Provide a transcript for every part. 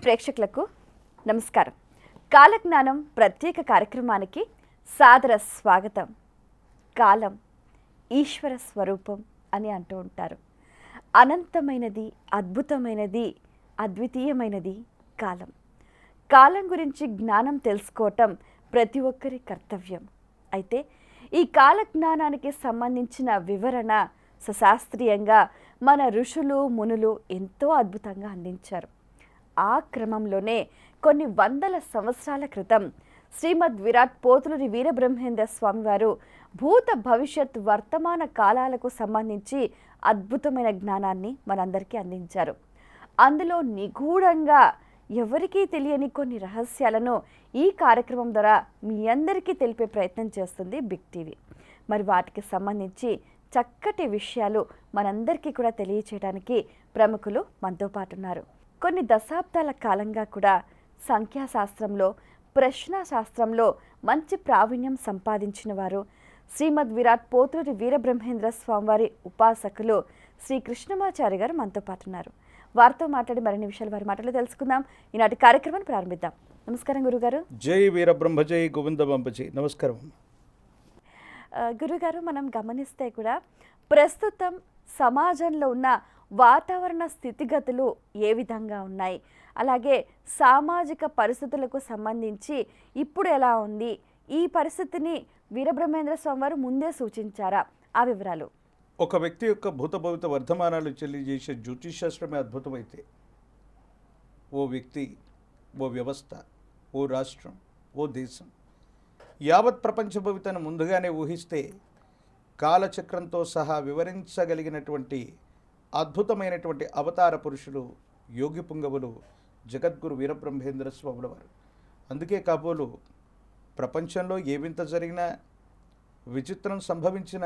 ప్రేక్షకులకు నమస్కారం. కాలజ్ఞానం ప్రత్యేక కార్యక్రమానికి సాదర స్వాగతం. కాలం ఈశ్వర స్వరూపం అని అంటూ ఉంటారు. అనంతమైనది, అద్భుతమైనది, అద్వితీయమైనది కాలం. కాలం గురించి జ్ఞానం తెలుసుకోవటం ప్రతి ఒక్కరి కర్తవ్యం. అయితే ఈ కాలజ్ఞానానికి సంబంధించిన వివరణ సశాస్త్రీయంగా మన ఋషులు మునులు ఎంతో అద్భుతంగా అందించారు. ఆ క్రమంలోనే కొన్ని వందల సంవత్సరాల క్రితం శ్రీమద్ విరాట్ పోతులూరి వీరబ్రహ్మేంద్ర స్వామివారు భూత భవిష్యత్ వర్తమాన కాలాలకు సంబంధించి అద్భుతమైన జ్ఞానాన్ని మనందరికీ అందించారు. అందులో నిగూఢంగా ఎవరికీ తెలియని కొన్ని రహస్యాలను ఈ కార్యక్రమం ద్వారా మీ అందరికీ తెలిపే ప్రయత్నం చేస్తుంది బిగ్ టీవీ. మరి వాటికి సంబంధించి చక్కటి విషయాలు మనందరికీ కూడా తెలియచేయడానికి ప్రముఖులు మనతో పాటు ఉన్నారు. కొన్ని దశాబ్దాల కాలంగా కూడా సంఖ్యాశాస్త్రంలో, ప్రశ్నశాస్త్రంలో మంచి ప్రావీణ్యం సంపాదించిన వారు శ్రీమద్ విరాట్ పోతులూరి వీరబ్రహ్మేంద్ర స్వామివారి ఉపాసకులు శ్రీ కృష్ణమాచారి గారు మనతో పాటు ఉన్నారు. వారితో మాట్లాడి మరిన్ని విషయాలు వారి మాటలు తెలుసుకుందాం. ఈనాటి కార్యక్రమాన్ని ప్రారంభిద్దాం. నమస్కారం గురుగారు. జై వీరబ్రహ్మ జై గోవిందబంబజీ. నమస్కారం గురుగారు. మనం గమనిస్తే కూడా ప్రస్తుతం సమాజంలో ఉన్న వాతావరణ స్థితిగతులు ఏ విధంగా ఉన్నాయి, అలాగే సామాజిక పరిస్థితులకు సంబంధించి ఇప్పుడు ఎలా ఉంది, ఈ పరిస్థితిని వీరబ్రహ్మేంద్ర స్వామి వారు ముందే సూచించారా? ఆ వివరాలు. ఒక వ్యక్తి యొక్క భూత భవిత వర్ధమానాలు తెలియజేసే జ్యోతిషాస్త్రమే అద్భుతమైతే ఓ వ్యక్తి, ఓ వ్యవస్థ, ఓ రాష్ట్రం, ఓ దేశం యావత్ ప్రపంచ భవితను ముందుగానే ఊహిస్తే కాలచక్రంతో సహా వివరించగలిగినటువంటి అద్భుతమైనటువంటి అవతార పురుషులు యోగి పుంగవులు జగద్గురు వీరబ్రహ్మేంద్ర స్వాముల వారు. అందుకే కాబోలు ప్రపంచంలో ఏ వింత జరిగినా, విచిత్రం సంభవించిన,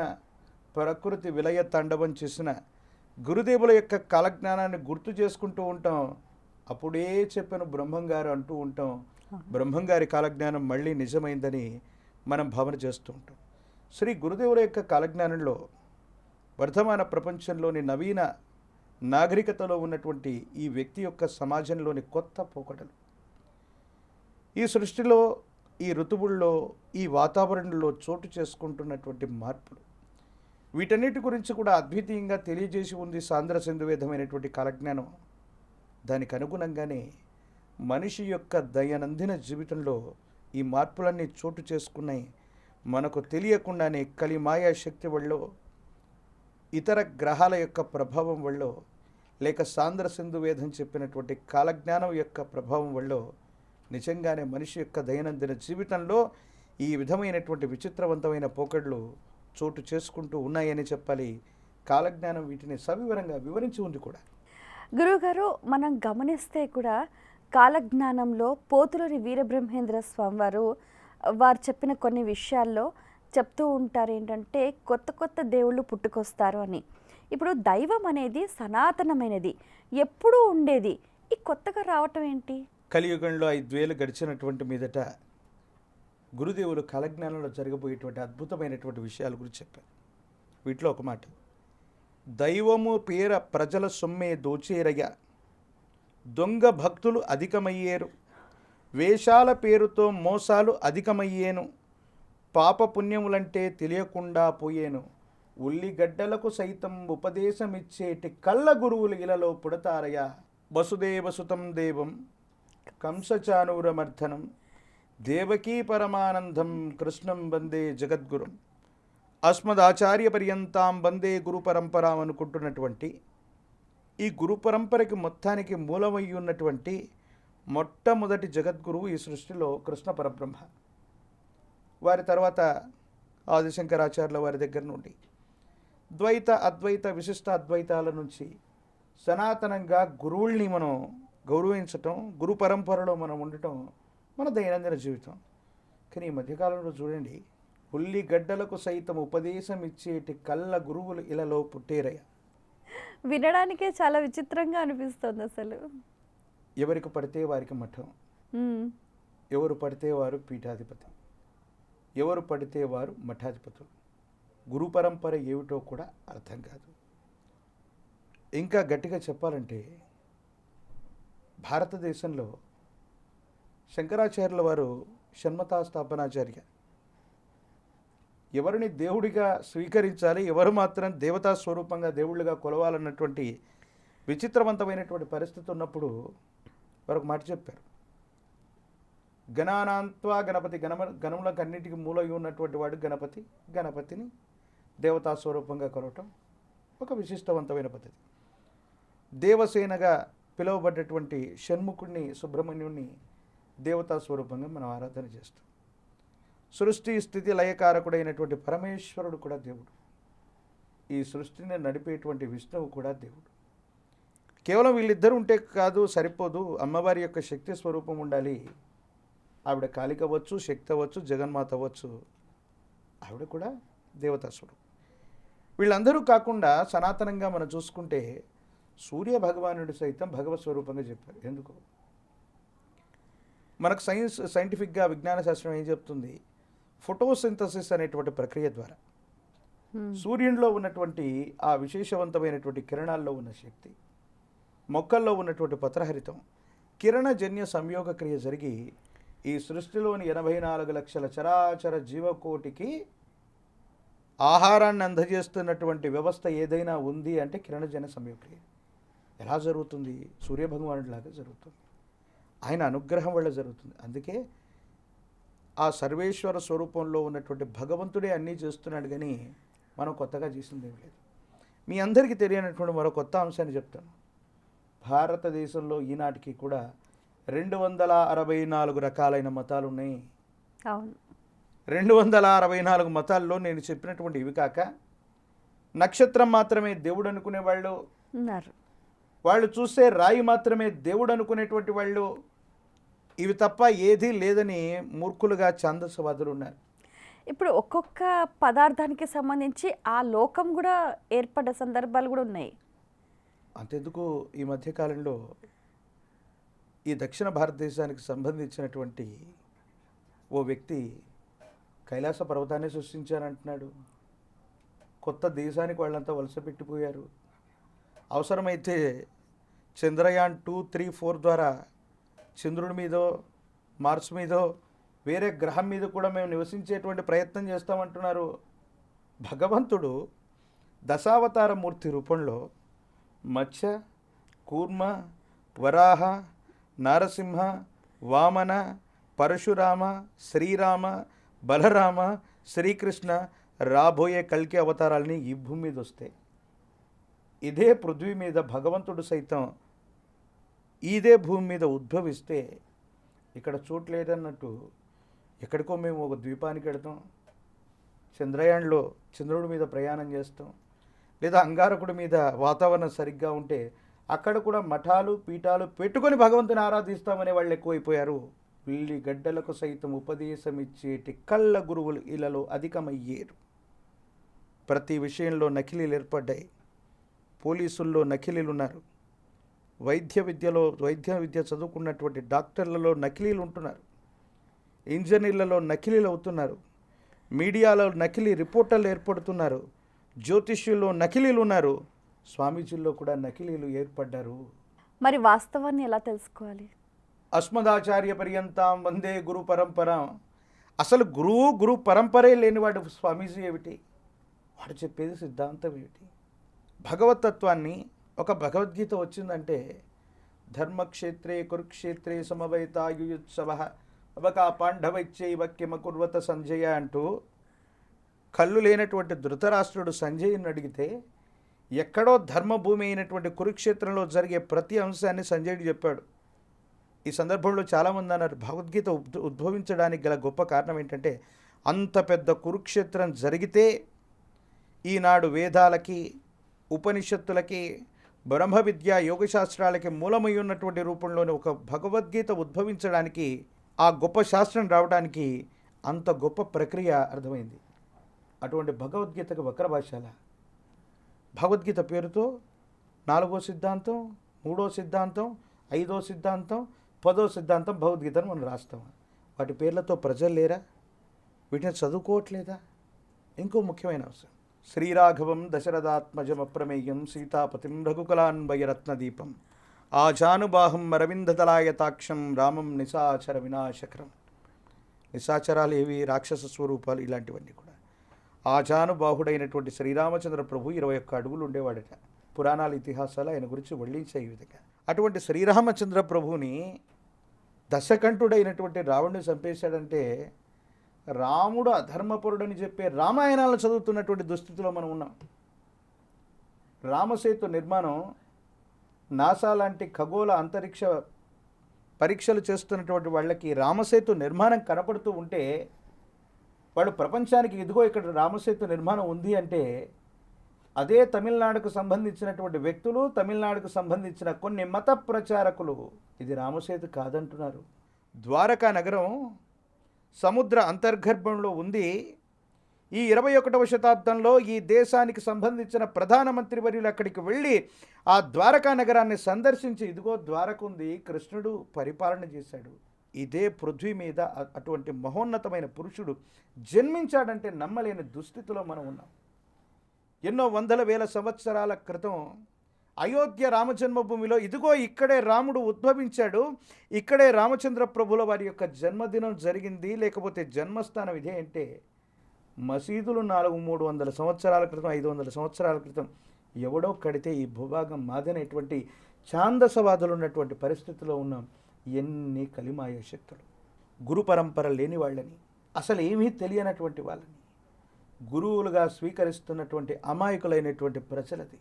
ప్రకృతి విలయ తాండవం చేసిన గురుదేవుల యొక్క కాలజ్ఞానాన్ని గుర్తు చేసుకుంటూ ఉంటాం. అప్పుడే చెప్పిన బ్రహ్మంగారు అంటూ ఉంటాం. బ్రహ్మంగారి కాలజ్ఞానం మళ్ళీ నిజమైందని మనం భావన చేస్తూ ఉంటాం. శ్రీ గురుదేవుల యొక్క కాలజ్ఞానంలో వర్ధమాన ప్రపంచంలోని నవీన నాగరికతలో ఉన్నటువంటి ఈ వ్యక్తి యొక్క సమాజంలోని కొత్త పోకడలు, ఈ సృష్టిలో, ఈ ఋతువుల్లో, ఈ వాతావరణంలో చోటు చేసుకుంటున్నటువంటి మార్పులు, వీటన్నిటి గురించి కూడా అద్వితీయంగా తెలియజేసి ఉంది సాంద్ర సింధువేదమైనటువంటి కాలజ్ఞానం. దానికి అనుగుణంగానే మనిషి యొక్క దైనందిన జీవితంలో ఈ మార్పులన్నీ చోటు చేసుకున్నాయి. మనకు తెలియకుండానే కలిమాయా శక్తి వల్ల, ఇతర గ్రహాల యొక్క ప్రభావం వల్ల, లేక సాంద్ర సింధువేదం చెప్పినటువంటి కాలజ్ఞానం యొక్క ప్రభావం వల్ల నిజంగానే మనిషి యొక్క దైనందిన జీవితంలో ఈ విధమైనటువంటి విచిత్రవంతమైన పోకడలు చోటు చేసుకుంటూ ఉన్నాయని చెప్పాలి. కాలజ్ఞానం వీటిని సవివరంగా వివరించి ఉంది కూడా. గురువుగారు, మనం గమనిస్తే కూడా కాలజ్ఞానంలో పోతులూరి వీరబ్రహ్మేంద్ర స్వామివారు వారు చెప్పిన కొన్ని విషయాల్లో చెప్తూ ఉంటారు ఏంటంటే, కొత్త కొత్త దేవుళ్ళు పుట్టుకొస్తారు అని. ఇప్పుడు దైవం అనేది సనాతనమైనది, ఎప్పుడూ ఉండేది, ఈ కొత్తగా రావటం ఏంటి? కలియుగంలో 5,000 గడిచినటువంటి మీదట గురుదేవులు కాలజ్ఞానంలో జరగబోయేటువంటి అద్భుతమైనటువంటి విషయాల గురించి చెప్పారు. వీటిలో ఒక మాట, దైవము పేర ప్రజల సొమ్మే దోచేరయ్య, దొంగ భక్తులు అధికమయ్యేరు, వేషాల పేరుతో మోసాలు అధికమయ్యేను, పాపపుణ్యములంటే తెలియకుండా పోయేను, ఉల్లిగడ్డలకు సైతం ఉపదేశమిచ్చేటి కళ్ళ గురువులు ఇలలో పుడతారయ్య, వసుదేవసుతం దేవం కంసచానూరమర్ధనం, దేవకీ పరమానందం కృష్ణం వందే జగద్గురుం, అస్మదాచార్య పర్యంతాం వందే గురు పరంపరాం అనుకుంటున్నటువంటి ఈ గురు పరంపరకి మొత్తానికి మూలమై ఉన్నటువంటి మొట్టమొదటి జగద్గురువు ఈ సృష్టిలో కృష్ణ పరబ్రహ్మ. వారి తర్వాత ఆదిశంకరాచార్యుల వారి దగ్గర నుండి ద్వైత, అద్వైత, విశిష్ట అద్వైతాల నుంచి సనాతనంగా గురువుల్ని మనం గౌరవించటం, గురు పరంపరలో మనం ఉండటం మన దైనందిన జీవితం. కానీ ఈ మధ్యకాలంలో చూడండి, ఉల్లిగడ్డలకు సైతం ఉపదేశం ఇచ్చేటి కళ్ళ గురువులు ఇలలో పుట్టేరయ్య. వినడానికే చాలా విచిత్రంగా అనిపిస్తుంది. అసలు ఎవరికి పడితే వారికి మఠం, ఎవరు పడితే వారు పీఠాధిపతి, ఎవరు పడితే వారు మఠాధిపతులు. గురు పరంపర ఏమిటో కూడా అర్థం కాదు. ఇంకా గట్టిగా చెప్పాలంటే భారతదేశంలో శంకరాచార్యుల వారు షణ్మతా స్థాపనాచార్య, ఎవరిని దేవుడిగా స్వీకరించాలి, ఎవరు మాత్రం దేవతా స్వరూపంగా దేవుళ్ళుగా కొలవాలన్నటువంటి విచిత్రవంతమైనటువంటి పరిస్థితి ఉన్నప్పుడు వారు ఒక మాట చెప్పారు. గణానాంత్వా గణపతి, గణములకు అన్నిటికీ మూలై ఉన్నటువంటి వాడు గణపతి. గణపతిని దేవతా స్వరూపంగా కొలవటం ఒక విశిష్టవంతమైన పద్ధతి. దేవసేనగా పిలువబడ్డటువంటి షణ్ముఖుడిని, సుబ్రహ్మణ్యుడిని దేవతా స్వరూపంగా మనం ఆరాధన చేస్తాం. సృష్టి స్థితి లయకారకుడైనటువంటి పరమేశ్వరుడు కూడా దేవుడు. ఈ సృష్టిని నడిపేటువంటి విష్ణువు కూడా దేవుడు. కేవలం వీళ్ళిద్దరూ ఉంటే కాదు, సరిపోదు. అమ్మవారి యొక్క శక్తి స్వరూపం ఉండాలి. ఆవిడ కాళిక అవ్వచ్చు, శక్తి అవ్వచ్చు, జగన్మాత అవ్వచ్చు, ఆవిడ కూడా దేవతా స్వరూపం. వీళ్ళందరూ కాకుండా సనాతనంగా మనం చూసుకుంటే సూర్య భగవానుడు సైతం భగవత్ స్వరూపంగా చెప్పారు. ఎందుకు? మనకు సైంటిఫిక్గా విజ్ఞాన శాస్త్రం ఏం చెప్తుంది? ఫోటోసింథసిస్ అనేటువంటి ప్రక్రియ ద్వారా సూర్యునిలో ఉన్నటువంటి ఆ విశేషవంతమైనటువంటి కిరణాల్లో ఉన్న శక్తి, మొక్కల్లో ఉన్నటువంటి పత్రహరితం, కిరణజన్య సంయోగ క్రియ జరిగి ఈ సృష్టిలోని 84 లక్షల చరాచర జీవకోటికి ఆహారాన్ని అందజేస్తున్నటువంటి వ్యవస్థ ఏదైనా ఉంది అంటే కిరణజన్య సంయోగక్రియ. ఎలా జరుగుతుంది? సూర్యభగవానుడిలాగా జరుగుతుంది. ఆయన అనుగ్రహం వల్ల జరుగుతుంది. అందుకే ఆ సర్వేశ్వర స్వరూపంలో ఉన్నటువంటి భగవంతుడే అన్నీ చేస్తున్నాడు, కానీ మనం కొత్తగా చేసింది ఏం లేదు. మీ అందరికీ తెలియనటువంటి మరో కొత్త అంశాన్ని చెప్తాను. భారతదేశంలో ఈనాటికి కూడా 264 రకాలైన మతాలు ఉన్నాయి. అవును. 264 మతాల్లో నేను చెప్పినటువంటి ఇవి కాక నక్షత్రం మాత్రమే దేవుడు అనుకునే వాళ్ళు ఉన్నారు. వాళ్ళు చూస్తే రాయి మాత్రమే దేవుడు అనుకునేటువంటి వాళ్ళు, ఇవి తప్ప ఏదీ లేదని మూర్ఖులుగా ఛాందసవాదులు ఉన్నారు. ఇప్పుడు ఒక్కొక్క పదార్థానికి సంబంధించి ఆ లోకం కూడా ఏర్పడ్డ సందర్భాలు కూడా ఉన్నాయి. అంతెందుకు, ఈ మధ్యకాలంలో ఈ దక్షిణ భారతదేశానికి సంబంధించినటువంటి ఓ వ్యక్తి కైలాస పర్వతాన్ని సృష్టించారంటున్నాడు. కొత్త దేశానికి వాళ్ళంతా వలస పెట్టిపోయారు. అవసరమైతే చంద్రయాన్ 2, 3, 4 ద్వారా చంద్రుడి మీదో, మార్స్ మీదో, వేరే గ్రహం మీద కూడా మేము నివసించేటువంటి ప్రయత్నం చేస్తామంటున్నారు. భగవంతుడు దశావతార మూర్తి రూపంలో మత్స్య, కూర్మ, వరాహ, నారసింహ, వామన, పరశురామ, శ్రీరామ, బలరామ, శ్రీకృష్ణ రాబోయే కల్కి అవతారాలని ఈ భూమి మీద వస్తాయి. ఇదే పృథ్వీ మీద భగవంతుడు సైతం ఇదే భూమి మీద ఉద్భవిస్తే ఇక్కడ చోట్లేదన్నట్టు ఎక్కడికో మేము ఒక ద్వీపానికి వెళతాం, చంద్రయాన్లో చంద్రుడి మీద ప్రయాణం చేస్తాం, లేదా అంగారకుడి మీద వాతావరణం సరిగ్గా ఉంటే అక్కడ కూడా మఠాలు పీఠాలు పెట్టుకొని భగవంతుని ఆరాధిస్తామనే వాళ్ళు ఎక్కువైపోయారు. వీళ్ళి గడ్డలకు సైతం ఉపదేశం ఇచ్చేటి కళ్ళ గురువులు ఇళ్లలో అధికమయ్యారు. ప్రతి విషయంలో నకిలీలు ఏర్పడ్డాయి. పోలీసుల్లో నకిలీలు ఉన్నారు. వైద్య విద్య చదువుకున్నటువంటి డాక్టర్లలో నకిలీలు ఉంటున్నారు. ఇంజనీర్లలో నకిలీలు అవుతున్నారు. మీడియాలో నకిలీ రిపోర్టర్లు ఏర్పడుతున్నారు. జ్యోతిష్యుల్లో నకిలీలు ఉన్నారు. స్వామీజీల్లో కూడా నకిలీలు ఏర్పడ్డారు. మరి వాస్తవాన్ని ఎలా తెలుసుకోవాలి? అస్మదాచార్య పర్యంతం వందే గురు పరంపర. అసలు గురు పరంపరే లేనివాడు స్వామీజీ ఏమిటి? వాడు చెప్పేది సిద్ధాంతం ఏమిటి? భగవతత్వాన్ని, ఒక భగవద్గీత వచ్చిందంటే ధర్మక్షేత్రే కురుక్షేత్రే సమవేతాయుయుత్సవ అవకా పాండవైత్యైవ కిమకుర్వత సంజయ అంటూ కళ్ళు లేనటువంటి ధృతరాష్ట్రుడు సంజయుని అడిగితే ఎక్కడో ధర్మభూమి అయినటువంటి కురుక్షేత్రంలో జరిగే ప్రతి అంశాన్ని సంజయుడు చెప్పాడు. ఈ సందర్భంలో చాలామంది అన్నారు భగవద్గీత ఉద్భవించడానికి గల గొప్ప కారణం ఏంటంటే అంత పెద్ద కురుక్షేత్రం జరిగితే ఈనాడు వేదాలకి, ఉపనిషత్తులకి, బ్రహ్మ విద్య, యోగశాస్త్రాలకి మూలమై ఉన్నటువంటి రూపంలోని ఒక భగవద్గీత ఉద్భవించడానికి, ఆ గొప్ప శాస్త్రం రావడానికి అంత గొప్ప ప్రక్రియ అర్థమైంది. అటువంటి భగవద్గీతకు వక్ర భాషల భగవద్గీత పేరుతో 4వ సిద్ధాంతం, 3వ సిద్ధాంతం, 5వ సిద్ధాంతం, 10వ సిద్ధాంతం భగవద్గీతను మనం రాస్తాం. వాటి పేర్లతో ప్రజలు లేరా? వీటిని చదువుకోవట్లేదా? ఇంకో ముఖ్యమైన అంశం, శ్రీరాఘవం దశరథాత్మజం అప్రమేయం సీతాపతిం రఘుకులాన్వయ రత్నదీపం ఆజానుబాహం అరవిందదలాయతాక్షం రామం నిశాచర వినాశకరం. నిశాచరాలు ఏవి? రాక్షస స్వరూపాలు, ఇలాంటివన్నీ కూడా. ఆజానుబాహుడైనటువంటి శ్రీరామచంద్ర ప్రభు 21 అడుగులు ఉండేవాడట. పురాణాల ఇతిహాసాలు ఆయన గురించి వర్ణించే ఈ విధంగా. అటువంటి శ్రీరామచంద్ర ప్రభుని దశకంఠుడైనటువంటి రావణుని చంపేశాడంటే రాముడు అధర్మపరుడని చెప్పే రామాయణాలను చదువుతున్నటువంటి దుస్థితిలో మనం ఉన్నాం. రామసేతు నిర్మాణం, నాసా లాంటి ఖగోళ అంతరిక్ష పరీక్షలు చేస్తున్నటువంటి వాళ్ళకి రామసేతు నిర్మాణం కనపడుతూ ఉంటే వాడు ప్రపంచానికి ఇదిగో ఇక్కడ రామసేతు నిర్మాణం ఉంది అంటే అదే తమిళనాడుకు సంబంధించినటువంటి వ్యక్తులు, తమిళనాడుకు సంబంధించిన కొన్ని మత ప్రచారకులు ఇది రామసేతు కాదంటున్నారు. ద్వారకా నగరం సముద్ర అంతర్గర్భంలో ఉంది. ఈ 21వ శతాబ్దంలో ఈ దేశానికి సంబంధించిన ప్రధానమంత్రి వర్యులు అక్కడికి వెళ్ళి ఆ ద్వారకా నగరాన్ని సందర్శించి ఇదిగో ద్వారక ఉంది, కృష్ణుడు పరిపాలన చేశాడు, ఇదే పృథ్వీ మీద అటువంటి మహోన్నతమైన పురుషుడు జన్మించాడంటే నమ్మలేని దుస్థితిలో మనం ఉన్నాం. ఎన్నో వందల వేల సంవత్సరాల క్రితం అయోధ్య రామజన్మభూమిలో ఇదిగో ఇక్కడే రాముడు ఉద్భవించాడు, ఇక్కడే రామచంద్ర ప్రభుల వారి యొక్క జన్మదినం జరిగింది, లేకపోతే జన్మస్థానం ఇదే అంటే మసీదులు 300 సంవత్సరాల క్రితం, 500 సంవత్సరాల క్రితం ఎవడో కడితే ఈ భూభాగం మాదనేటువంటి ఛాందసవాదులు ఉన్నటువంటి పరిస్థితిలో ఉన్నాం. ఎన్ని కలిమాయ శక్తులు, గురు పరంపర లేని వాళ్ళని, అసలు ఏమీ తెలియనటువంటి వాళ్ళని గురువులుగా స్వీకరిస్తున్నటువంటి అమాయకులైనటువంటి ప్రజలది.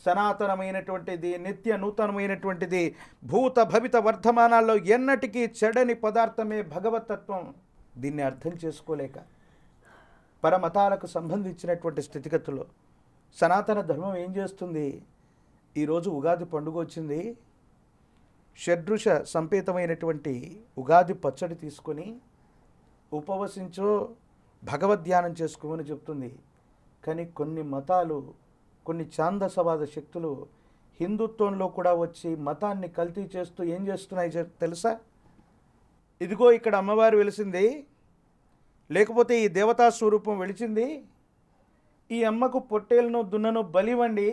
సనాతనమైనటువంటిది, నిత్య నూతనమైనటువంటిది, భూత భవిత వర్ధమానాల్లో ఎన్నటికీ చెడని పదార్థమే భగవతత్వం. దీన్ని అర్థం చేసుకోలేక పరమతాలకు సంబంధించినటువంటి స్థితిగతుల్లో సనాతన ధర్మం ఏం చేస్తుంది? ఈరోజు ఉగాది పండుగ వచ్చింది, షడ్రుష సంపేతమైనటువంటి ఉగాది పచ్చడి తీసుకొని ఉపవసించో భగవద్ధ్యానం చేసుకోమని చెప్తుంది. కానీ కొన్ని మతాలు, కొన్ని ఛాందసవాద శక్తులు హిందుత్వంలో కూడా వచ్చి మతాన్ని కల్తీ చేస్తూ ఏం చేస్తున్నాయి తెలుసా? ఇదిగో ఇక్కడ అమ్మవారు వెలిసింది, లేకపోతే ఈ దేవతా స్వరూపం వెలిచింది, ఈ అమ్మకు పొట్టేలను దున్నను బలివ్వండి,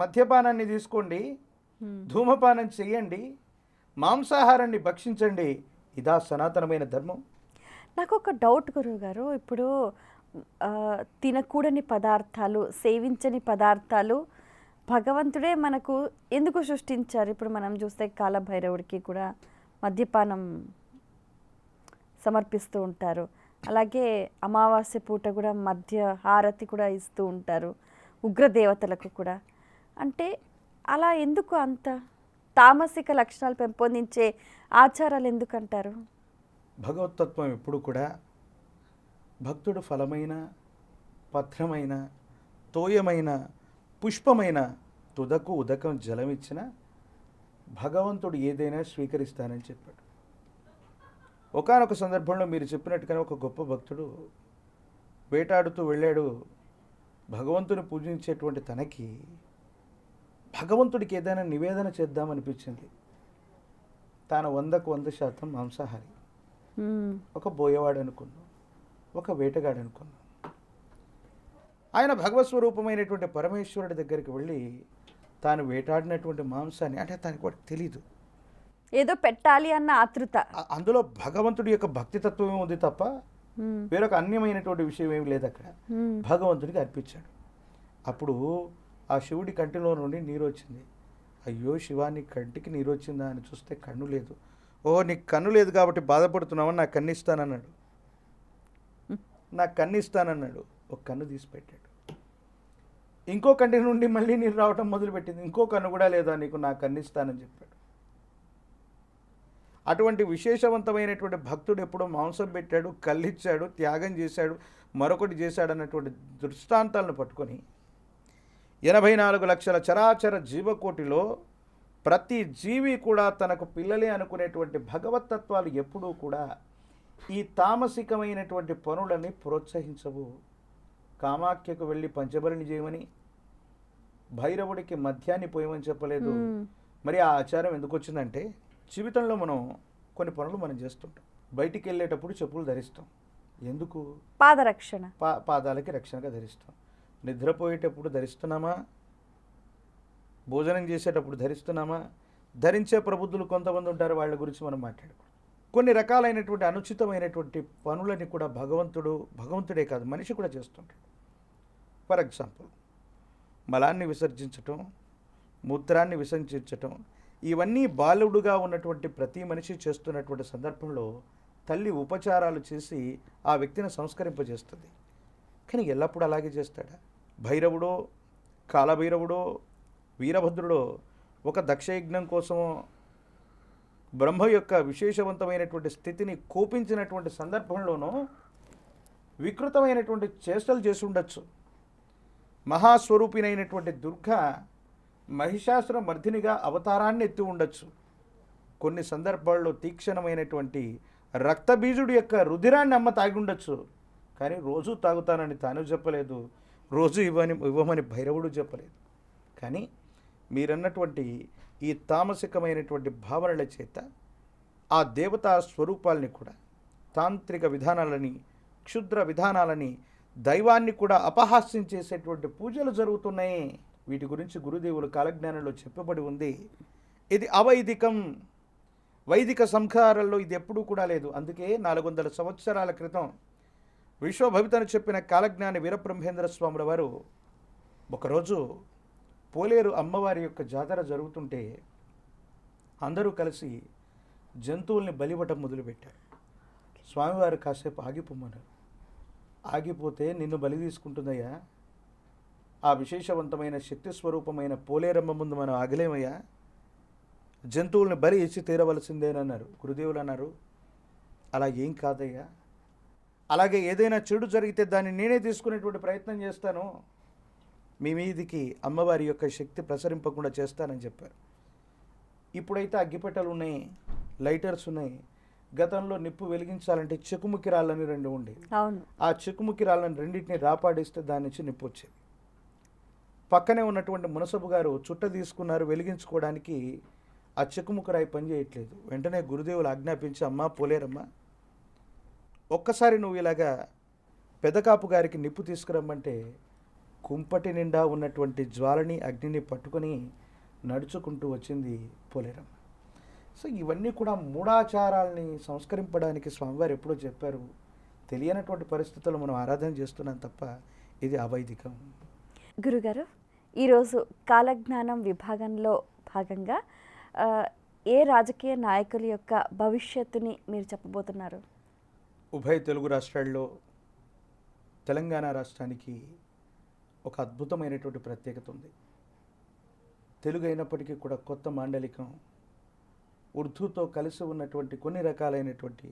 మద్యపానాన్ని తీసుకోండి, ధూమపానం చెయ్యండి, మాంసాహారాన్ని భక్షించండి. ఇదా సనాతనమైన ధర్మం? నాకు ఒక డౌట్ గురువుగారు, ఇప్పుడు తినకూడని పదార్థాలు, సేవించని పదార్థాలు భగవంతుడే మనకు ఎందుకు సృష్టించారు? ఇప్పుడు మనం చూస్తే కాలభైరవుడికి కూడా మద్యపానం సమర్పిస్తూ ఉంటారు, అలాగే అమావాస్య పూట కూడా మద్య హారతి కూడా ఇస్తూ ఉంటారు ఉగ్రదేవతలకు కూడా. అంటే అలా ఎందుకు అంత తామసిక లక్షణాలు పెంపొందించే ఆచారాలు ఎందుకంటారు? భగవతత్వం ఎప్పుడు కూడా భక్తుడు ఫలమైన, పత్రమైన, తోయమైన, పుష్పమైన, తుదకు ఉదకం జలమిచ్చిన భగవంతుడు ఏదైనా స్వీకరిస్తానని చెప్పాడు. ఒకానొక సందర్భంలో మీరు చెప్పినట్టుగానే ఒక గొప్ప భక్తుడు వేటాడుతూ వెళ్ళాడు. భగవంతుని పూజించేటువంటి తనకి భగవంతుడికి ఏదైనా నివేదన చేద్దామనిపించింది. తాను 100% మాంసాహారి, ఒక బోయవాడు అనుకున్నాం, ఒక వేటగాడు అనుకున్నాం. ఆయన భగవత్ స్వరూపమైనటువంటి పరమేశ్వరుడి దగ్గరికి వెళ్ళి తాను వేటాడినటువంటి మాంసాన్ని, అంటే తనకి కూడా తెలీదు, ఏదో పెట్టాలి అన్న ఆతృత, అందులో భగవంతుడి యొక్క భక్తి తత్వమే ఉంది తప్ప వేరొక అన్యమైనటువంటి విషయం ఏమి లేదు. అక్కడ భగవంతుడికి అర్పించాడు. అప్పుడు ఆ శివుడి కంటిలో నుండి నీరు వచ్చింది. అయ్యో శివా, నీ కంటికి నీరు వచ్చిందా అని చూస్తే కన్ను లేదు. ఓహో, నీకు కన్ను లేదు కాబట్టి బాధపడుతున్నావని నాకు కన్ను ఇస్తానన్నాడు. నాకు కన్ను ఇస్తానన్నాడు. ఒక కన్ను తీసి పెట్టాడు. ఇంకో కంటి నుండి మళ్ళీ నీరు రావటం మొదలుపెట్టింది. ఇంకో కన్ను కూడా లేదా నీకు, నాకు కన్ను ఇస్తానని చెప్పాడు. అటువంటి విశేషవంతమైనటువంటి భక్తుడు ఎప్పుడో మాంసం పెట్టాడు, కళ్ళిచ్చాడు, త్యాగం చేశాడు, మరొకటి చేశాడు అన్నటువంటి దృష్టాంతాలను పట్టుకొని 84 లక్షల చరాచర జీవకోటిలో ప్రతి జీవి కూడా తనకు పిల్లలే అనుకునేటువంటి భగవతత్వాలు ఎప్పుడూ కూడా ఈ తామసికమైనటువంటి పనులని ప్రోత్సహించవు. కామాఖ్యకు వెళ్ళి పంచబలిని చేయమని, భైరవుడికి మద్యాన్ని పోయమని చెప్పలేదు. మరి ఆ ఆచారం ఎందుకు వచ్చిందంటే, జీవితంలో మనం కొన్ని పనులు మనం చేస్తుంటాం. బయటికి వెళ్ళేటప్పుడు చెప్పులు ధరిస్తాం. ఎందుకు? పాదరక్షణ, పాదాలకి రక్షణగా ధరిస్తాం. నిద్రపోయేటప్పుడు ధరిస్తున్నామా? భోజనం చేసేటప్పుడు ధరిస్తున్నామా? ధరించే ప్రబుద్ధులు కొంతమంది ఉంటారు, వాళ్ళ గురించి మనం మాట్లాడుకోం. కొన్ని రకాలైనటువంటి అనుచితమైనటువంటి పనులని కూడా భగవంతుడే కాదు మనిషి కూడా చేస్తుంటాడు. ఫర్ ఎగ్జాంపుల్, మలాన్ని విసర్జించటం, మూత్రాన్ని విసర్జించటం, ఇవన్నీ బాలుడుగా ఉన్నటువంటి ప్రతి మనిషి చేస్తున్నటువంటి సందర్భంలో తల్లి ఉపచారాలు చేసి ఆ వ్యక్తిని సంస్కరింపజేస్తుంది. కానీ ఎల్లప్పుడూ అలాగే చేస్తాడా? భైరవుడో, కాలభైరవుడో, వీరభద్రుడో ఒక దక్షయజ్ఞం కోసమో బ్రహ్మ యొక్క విశేషవంతమైనటువంటి స్థితిని కోపించినటువంటి సందర్భంలోనూ వికృతమైనటువంటి చేష్టలు చేసి ఉండొచ్చు. మహాస్వరూపినైనటువంటి దుర్గ మహిషాసుర మర్దినిగా అవతారాన్ని ఎత్తి ఉండొచ్చు. కొన్ని సందర్భాల్లో తీక్షణమైనటువంటి రక్తబీజుడి యొక్క రుధిరాన్ని అమ్మ తాగి ఉండొచ్చు. కానీ రోజు తాగుతానని తాను చెప్పలేదు, రోజు ఇవ్వమని భైరవుడు చెప్పలేదు. కానీ మీరన్నటువంటి ఈ తామసికమైనటువంటి భావనల చేత ఆ దేవతా స్వరూపాలని కూడా, తాంత్రిక విధానాలని, క్షుద్ర విధానాలని, దైవాన్ని కూడా అపహాస్యం చేసేటువంటి పూజలు జరుగుతున్నాయి. వీటి గురించి గురుదేవులు కాలజ్ఞానంలో చెప్పబడి ఉంది. ఇది అవైదికం. వైదిక సంస్కారాల్లో ఇది ఎప్పుడూ కూడా లేదు. అందుకే 400 సంవత్సరాల క్రితం విశ్వభవితను చెప్పిన కాలజ్ఞాని వీరబ్రహ్మేంద్ర స్వాముల వారు ఒకరోజు పోలేరు అమ్మవారి యొక్క జాతర జరుగుతుంటే అందరూ కలిసి జంతువుల్ని బలివ్వటం మొదలుపెట్టారు. స్వామివారు కాసేపు ఆగిపోమన్నారు. ఆగిపోతే నిన్ను బలి తీసుకుంటుందయ్యా, ఆ విశేషవంతమైన శక్తి స్వరూపమైన పోలేరమ్మ ముందు మనం ఆగలేమయ్యా, జంతువుల్ని బలి ఇచ్చి తీరవలసిందేనన్నారు. గురుదేవులు అన్నారు, అలా ఏం కాదయ్యా, అలాగే ఏదైనా చెడు జరిగితే దాన్ని నేనే తీసుకునేటువంటి ప్రయత్నం చేస్తాను, మీ మీదికి అమ్మవారి యొక్క శక్తి ప్రసరింపకుండా చేస్తానని చెప్పారు. ఇప్పుడైతే అగ్గిపెట్టెలు ఉన్నాయి, లైటర్స్ ఉన్నాయి. గతంలో నిప్పు వెలిగించాలంటే చెకుముకి రాళ్ళని 2 ఉండేవి. ఆ చెకుముకి రాళ్ళని రెండింటిని రాపాడిస్తే దాని నుంచి నిప్పు వచ్చేది. పక్కనే ఉన్నటువంటి మునసబు గారు చుట్ట తీసుకున్నారు వెలిగించుకోవడానికి, ఆ చెకుముకి రాయి పని చేయట్లేదు. వెంటనే గురుదేవులు ఆజ్ఞాపించి, అమ్మా పోలేరమ్మ, ఒక్కసారి నువ్వు ఇలాగా పెదకాపు గారికి నిప్పు తీసుకురమ్మంటే కుంపటి నిండా ఉన్నటువంటి జ్వాలని అగ్నిని పట్టుకొని నడుచుకుంటూ వచ్చింది పోలేరమ్మ. సో ఇవన్నీ కూడా మూఢాచారాలని సంస్కరింపడానికి స్వామివారు ఎప్పుడో చెప్పారు. తెలియనటువంటి పరిస్థితుల్లో మనం ఆరాధన చేస్తున్నాం తప్ప ఇది అవైదికం. గురుగారు, ఈరోజు కాలజ్ఞానం విభాగంలో భాగంగా ఏ రాజకీయ నాయకుల యొక్క భవిష్యత్తుని మీరు చెప్పబోతున్నారు? ఉభయ తెలుగు రాష్ట్రాల్లో తెలంగాణ రాష్ట్రానికి ఒక అద్భుతమైనటువంటి ప్రత్యేకత ఉంది. తెలుగు అయినప్పటికీ కూడా కొత్త మాండలికం, ఉర్దూతో కలిసి ఉన్నటువంటి కొన్ని రకాలైనటువంటి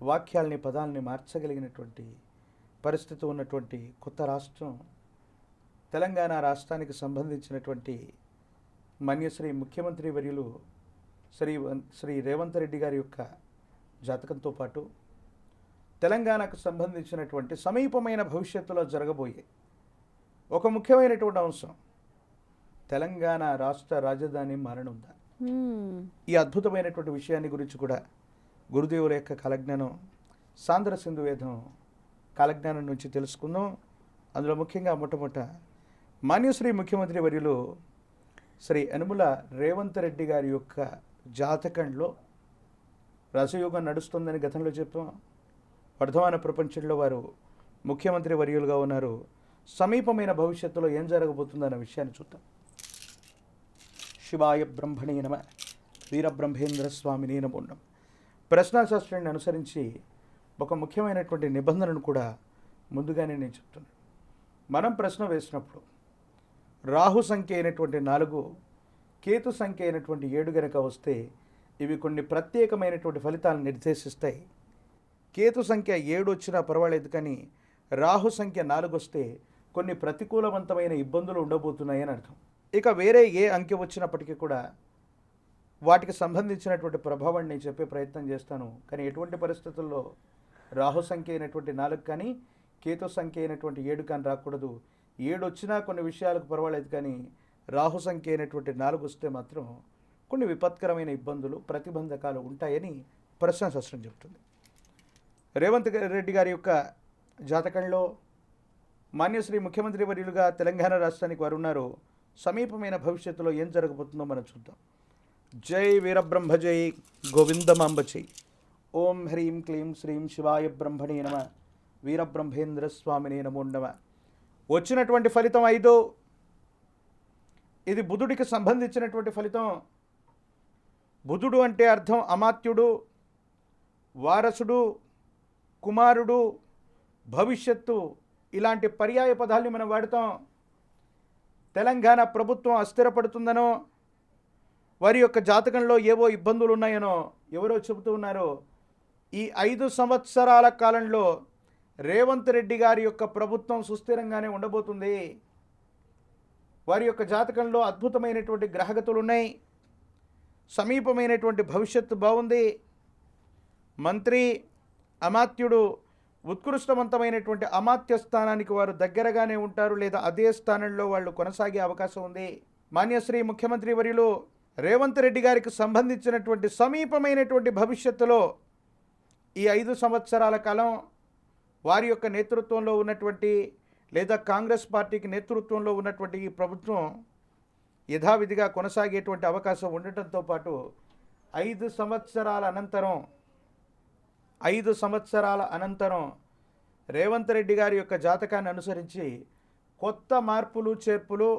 వాక్యాలని, పదాలని మార్చగలిగినటువంటి పరిస్థితి ఉన్నటువంటి కొత్త రాష్ట్రం తెలంగాణ రాష్ట్రానికి సంబంధించినటువంటి మన్యశ్రీ ముఖ్యమంత్రి వర్యులు శ్రీ రేవంత్ రెడ్డి గారి యొక్క జాతకంతో పాటు తెలంగాణకు సంబంధించినటువంటి సమీపమైన భవిష్యత్తులో జరగబోయే ఒక ముఖ్యమైనటువంటి అంశం, తెలంగాణ రాష్ట్ర రాజధాని మారనుందా? ఈ అద్భుతమైనటువంటి విషయాన్ని గురించి కూడా గురుదేవుల యొక్క కాలజ్ఞానం, సాంద్ర సింధు వేదం కాలజ్ఞానం నుంచి తెలుసుకుందాం. అందులో ముఖ్యంగా మొట్టమొదట మాన్యశ్రీ ముఖ్యమంత్రి వర్యులు శ్రీ యనుమల రేవంత్ రెడ్డి గారి యొక్క జాతకంలో రసయోగం నడుస్తుందని గతంలో చెప్పాం. వర్ధమాన ప్రపంచంలో వారు ముఖ్యమంత్రి వర్యులుగా ఉన్నారు. సమీపమైన భవిష్యత్తులో ఏం జరగబోతుందన్న విషయాన్ని చూద్దాం. శివాయ బ్రహ్మణే నమ, వీరబ్రహ్మేంద్ర స్వామినే నమో నమః. ప్రశ్నాశాస్త్రాన్ని అనుసరించి ఒక ముఖ్యమైనటువంటి నిబంధనను కూడా ముందుగానే నేను చెప్తున్నాను. మనం ప్రశ్న వేసినప్పుడు రాహు సంఖ్య అయినటువంటి 4, కేతు సంఖ్య అయినటువంటి 7 గనక వస్తే ఇవి కొన్ని ప్రత్యేకమైనటువంటి ఫలితాలను నిర్దేశిస్తాయి. కేతు సంఖ్య 7 వచ్చినా పర్వాలేదు, కానీ రాహు సంఖ్య 4 వస్తే కొన్ని ప్రతికూలవంతమైన ఇబ్బందులు ఉండబోతున్నాయని అర్థం. ఇక వేరే ఏ అంకె వచ్చినప్పటికీ కూడా వాటికి సంబంధించినటువంటి ప్రభావాన్ని నేను చెప్పే ప్రయత్నం చేస్తాను. కానీ ఎటువంటి పరిస్థితుల్లో రాహు సంఖ్య అయినటువంటి 4 కానీ కేతు సంఖ్య అయినటువంటి 7 కానీ రాకూడదు. 7 వచ్చినా కొన్ని విషయాలకు పర్వాలేదు, కానీ రాహు సంఖ్య అయినటువంటి 4 వస్తే మాత్రం కొన్ని విపత్కరమైన ఇబ్బందులు, ప్రతిబంధకాలు ఉంటాయని ప్రశ్నాశాస్త్రం చెబుతుంది. రేవంత్ రెడ్డి గారి యొక్క జాతకంలో మాన్యశ్రీ ముఖ్యమంత్రి వర్యులుగా తెలంగాణ రాష్ట్రానికి వారు ఉన్నారు. సమీపమైన భవిష్యత్తులో ఏం జరగబోతుందో మనం చూద్దాం. జై వీరబ్రహ్మ జై గోవిందమాంబ జై. ఓం హ్రీం క్లీం శ్రీం శివాయ బ్రహ్మణే నమ. వీరబ్రహ్మేంద్ర స్వామినే నమో నమ. వచ్చినటువంటి ఫలితం 5. ఇది బుధుడికి సంబంధించినటువంటి ఫలితం. బుధుడు అంటే అర్థం అమాత్యుడు, వారసుడు, కుమారుడు, భవిష్యత్తు, ఇలాంటి పర్యాయ పదాల్ని మనం వాడతాం. తెలంగాణ ప్రభుత్వం అస్థిరపడుతుందనో, వారి యొక్క జాతకంలో ఏవో ఇబ్బందులు ఉన్నాయనో ఎవరో చెబుతూ ఉన్నారో, ఈ 5 సంవత్సరాల కాలంలో రేవంత్ రెడ్డి గారి యొక్క ప్రభుత్వం సుస్థిరంగానే ఉండబోతుంది. వారి యొక్క జాతకంలో అద్భుతమైనటువంటి గ్రహగతులు ఉన్నాయి. సమీపమైనటువంటి భవిష్యత్తు బాగుంది. మంత్రి, అమాత్యుడు, ఉత్కృష్టవంతమైనటువంటి అమాత్య స్థానానికి వారు దగ్గరగానే ఉంటారు, లేదా అదే స్థానంలో వాళ్ళు కొనసాగే అవకాశం ఉంది. మాన్యశ్రీ ముఖ్యమంత్రి వర్యులు రేవంత్ రెడ్డి గారికి సంబంధించినటువంటి సమీపమైనటువంటి భవిష్యత్తులో ఈ 5 సంవత్సరాల కాలం వారి యొక్క నేతృత్వంలో ఉన్నటువంటి, లేదా కాంగ్రెస్ పార్టీకి నేతృత్వంలో ఉన్నటువంటి ఈ ప్రభుత్వం యథావిధిగా కొనసాగేటువంటి అవకాశం ఉండటంతో పాటు 5 సంవత్సరాల అనంతరం రేవంత్ రెడ్డి గారి యొక్క జాతకాన్ని అనుసరించి కొత్త మార్పులు చేర్పులు,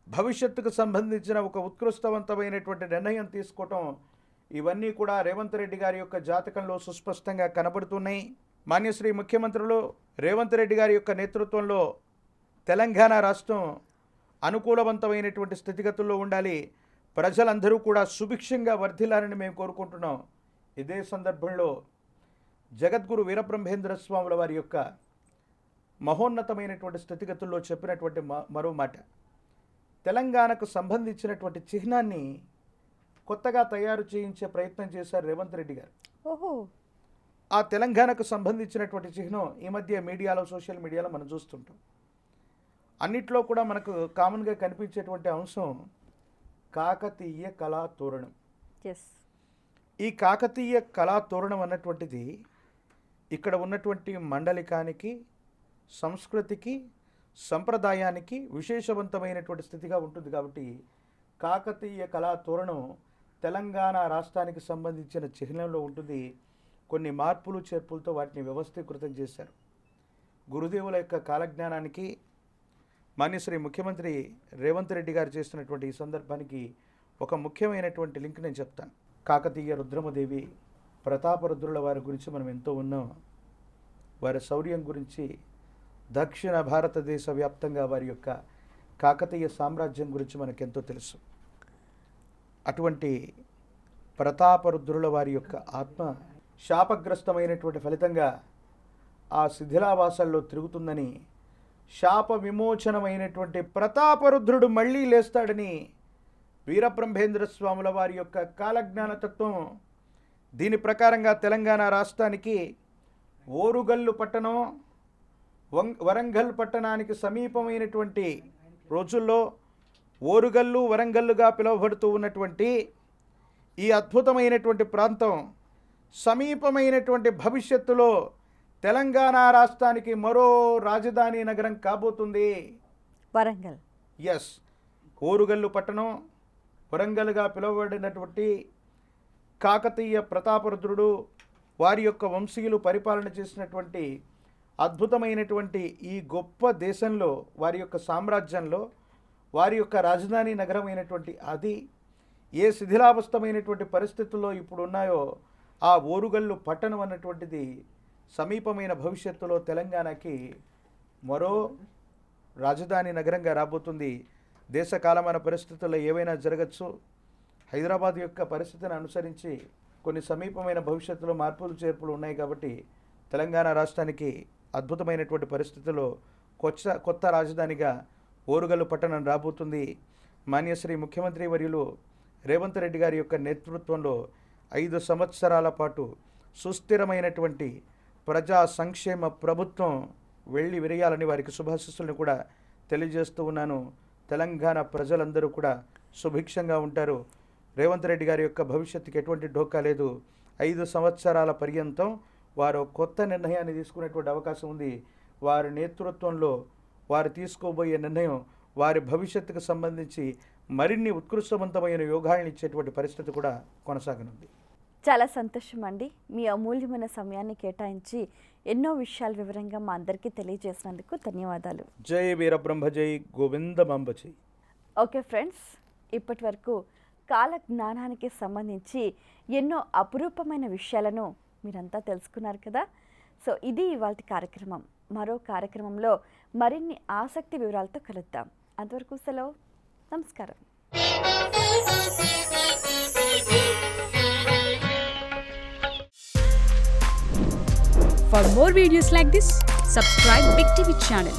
భవిష్యత్తుకు సంబంధించిన ఒక ఉత్కృష్టవంతమైనటువంటి నిర్ణయం తీసుకోవటం, ఇవన్నీ కూడా రేవంత్ రెడ్డి గారి యొక్క జాతకంలో సుస్పష్టంగా కనబడుతున్నాయి. మాన్యశ్రీ ముఖ్యమంత్రులు రేవంత్ రెడ్డి గారి యొక్క నేతృత్వంలో తెలంగాణ రాష్ట్రం అనుకూలవంతమైనటువంటి స్థితిగతుల్లో ఉండాలి. ప్రజలందరూ కూడా సుభిక్షంగా వర్ధిల్లాలని మేము కోరుకుంటున్నాం. ఇదే సందర్భంలో జగద్గురు వీరబ్రహ్మేంద్ర స్వాముల వారి యొక్క మహోన్నతమైనటువంటి స్థితిగతుల్లో చెప్పినటువంటి మరో మాట, తెలంగాణకు సంబంధించినటువంటి చిహ్నాన్ని కొత్తగా తయారు చేయించే ప్రయత్నం చేశారు రేవంత్ రెడ్డి గారు. ఆ తెలంగాణకు సంబంధించినటువంటి చిహ్నం ఈ మధ్య మీడియాలో, సోషల్ మీడియాలో మనం చూస్తుంటాం. అన్నిట్లో కూడా మనకు కామన్గా కనిపించేటువంటి అంశం కాకతీయ కళా తోరణం. ఈ కాకతీయ కళా తోరణం అన్నటువంటిది ఇక్కడ ఉన్నటువంటి మండలికానికి, సంస్కృతికి, సంప్రదాయానికి విశేషవంతమైనటువంటి స్థితిగా ఉంటుంది. కాబట్టి కాకతీయ కళా తోరణం తెలంగాణ రాష్ట్రానికి సంబంధించిన చిహ్నంలో ఉంటుంది. కొన్ని మార్పులు చేర్పులతో వాటిని వ్యవస్థీకృతం చేశారు. గురుదేవుల యొక్క కాలజ్ఞానానికి మాన్యశ్రీ ముఖ్యమంత్రి రేవంత్ రెడ్డి గారు చేస్తున్నటువంటి ఈ సందర్భానికి ఒక ముఖ్యమైనటువంటి లింక్ నేను చెప్తాను. కాకతీయ రుద్రమదేవి, ప్రతాపరుద్రుల వారి గురించి మనం ఎంతో ఉన్నాం. వారి శౌర్యం గురించి, దక్షిణ భారతదేశ వ్యాప్తంగా వారి యొక్క కాకతీయ సామ్రాజ్యం గురించి మనకెంతో తెలుసు. అటువంటి ప్రతాపరుద్రుల వారి యొక్క ఆత్మ శాపగ్రస్తమైనటువంటి ఫలితంగా ఆ శిథిలావాసాల్లో తిరుగుతుందని, శాప విమోచనమైనటువంటి ప్రతాపరుద్రుడు మళ్ళీ లేస్తాడని వీరబ్రహ్మేంద్ర స్వాముల వారి యొక్క కాలజ్ఞానతత్వం. దీని ప్రకారంగా తెలంగాణ రాష్ట్రానికి ఓరుగల్లు పట్టణం, వరంగల్ పట్టణానికి సమీపమైనటువంటి రోజుల్లో ఓరుగల్లు, వరంగల్లుగా పిలువబడుతూ ఉన్నటువంటి ఈ అద్భుతమైనటువంటి ప్రాంతం సమీపమైనటువంటి భవిష్యత్తులో తెలంగాణ రాష్ట్రానికి మరో రాజధాని నగరం కాబోతుంది. వరంగల్. ఎస్, ఓరుగల్లు పట్టణం, వరంగల్గా పిలువబడినటువంటి కాకతీయ ప్రతాపరుద్రుడు వారి యొక్క వంశీయులు పరిపాలన చేసినటువంటి అద్భుతమైనటువంటి ఈ గొప్ప దేశంలో, వారి యొక్క సామ్రాజ్యంలో, వారి యొక్క రాజధాని నగరమైనటువంటి అది ఏ శిథిలావస్థమైనటువంటి పరిస్థితుల్లో ఇప్పుడు ఉన్నాయో ఆ ఓరుగల్లు పట్టణం అన్నటువంటిది సమీపమైన భవిష్యత్తులో తెలంగాణకి మరో రాజధాని నగరంగా రాబోతుంది. దేశకాలమైన పరిస్థితుల్లో ఏవైనా జరగచ్చు. హైదరాబాద్ యొక్క పరిస్థితిని అనుసరించి కొన్ని సమీపమైన భవిష్యత్తులో మార్పులు చేర్పులు ఉన్నాయి. కాబట్టి తెలంగాణ రాష్ట్రానికి అద్భుతమైనటువంటి పరిస్థితుల్లో కొత్త రాజధానిగా ఓరుగల్లు పట్టణం రాబోతుంది. మాన్యశ్రీ ముఖ్యమంత్రి వర్యులు రేవంత్ రెడ్డి గారి యొక్క నేతృత్వంలో 5 సంవత్సరాల పాటు సుస్థిరమైనటువంటి ప్రజా సంక్షేమ ప్రభుత్వం వెళ్ళి విరయాలని వారికి శుభాశీస్సులను కూడా తెలియజేస్తూ ఉన్నాను. తెలంగాణ ప్రజలందరూ కూడా సుభిక్షంగా ఉంటారు. రేవంత్ రెడ్డి గారి యొక్క భవిష్యత్తుకి ఎటువంటి ఢోకా లేదు. 5 సంవత్సరాల పర్యంతం వారు కొత్త నిర్ణయాన్ని తీసుకునేటువంటి అవకాశం ఉంది. వారి నేతృత్వంలో వారు తీసుకోబోయే నిర్ణయం వారి భవిష్యత్తుకు సంబంధించి మరిన్ని ఉత్కృష్టవంతమైన యోగాలను ఇచ్చేటువంటి పరిస్థితి కూడా కొనసాగనుంది. చాలా సంతోషం అండి. మీ అమూల్యమైన సమయాన్ని కేటాయించి ఎన్నో విషయాలు వివరంగా మా అందరికీ తెలియజేసినందుకు ధన్యవాదాలు. జై వీరబ్రహ్మ జై గోవిందమాంబ జై. ఓకే ఫ్రెండ్స్, ఇప్పటి వరకు కాల జ్ఞానానికి సంబంధించి ఎన్నో అపురూపమైన విషయాలను మీరంతా తెలుసుకున్నారు కదా. సో ఇది ఇవాళ కార్యక్రమం. మరో కార్యక్రమంలో మరిన్ని ఆసక్తి వివరాలతో కలుద్దాం. అంతవరకు సెలవు. నమస్కారం. For more videos like this, subscribe Big TV channel.